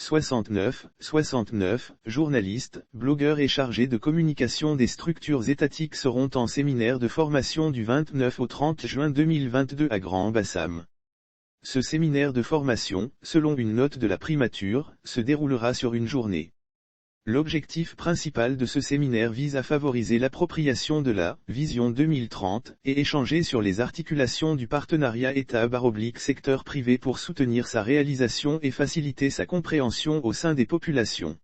69, journalistes, blogueurs et chargés de communication des structures étatiques seront en séminaire de formation du 29 au 30 juin 2022 à Grand-Bassam. Ce séminaire de formation, selon une note de la primature, se déroulera sur une journée. L'objectif principal de ce séminaire vise à favoriser l'appropriation de la Vision 2030 et échanger sur les articulations du partenariat État/secteur privé pour soutenir sa réalisation et faciliter sa compréhension au sein des populations.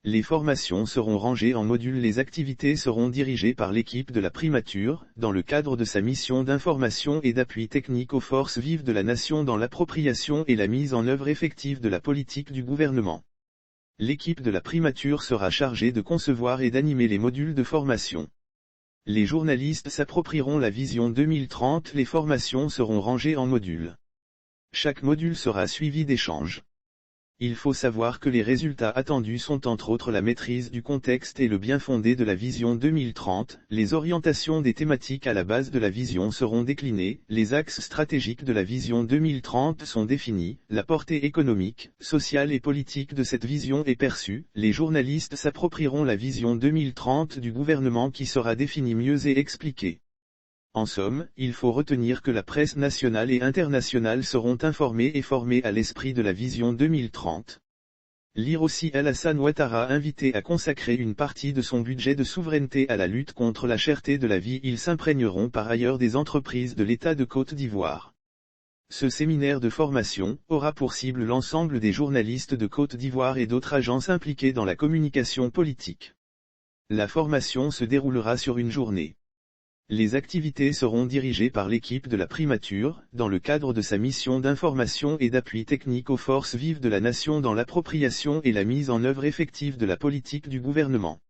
Les formations seront rangées en modules. Les activités seront dirigées par l'équipe de la primature, dans le cadre de sa mission d'information et d'appui technique aux forces vives de la nation dans l'appropriation et la mise en œuvre effective de la politique du gouvernement. L'équipe de la primature sera chargée de concevoir et d'animer les modules de formation. Les journalistes s'approprieront la Vision 2030. Les formations seront rangées en modules. Chaque module sera suivi d'échanges. Il faut savoir que les résultats attendus sont entre autres la maîtrise du contexte et le bien fondé de la Vision 2030, les orientations des thématiques à la base de la vision seront déclinées, les axes stratégiques de la Vision 2030 sont définis, la portée économique, sociale et politique de cette vision est perçue, les journalistes s'approprieront la Vision 2030 du gouvernement qui sera définie mieux et expliquée. En somme, il faut retenir que la presse nationale et internationale seront informées et formées à l'esprit de la Vision 2030. Lire aussi Alassane Ouattara invité à consacrer une partie de son budget de souveraineté à la lutte contre la cherté de la vie. Ils s'imprégneront par ailleurs des entreprises de l'État de Côte d'Ivoire. Ce séminaire de formation aura pour cible l'ensemble des journalistes de Côte d'Ivoire et d'autres agences impliquées dans la communication politique. La formation se déroulera sur une journée. Les activités seront dirigées par l'équipe de la primature, dans le cadre de sa mission d'information et d'appui technique aux forces vives de la nation dans l'appropriation et la mise en œuvre effective de la politique du gouvernement.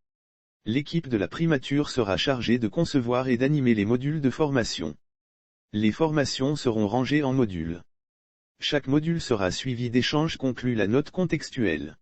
L'équipe de la primature sera chargée de concevoir et d'animer les modules de formation. Les formations seront rangées en modules. Chaque module sera suivi d'échanges conclut la note contextuelle.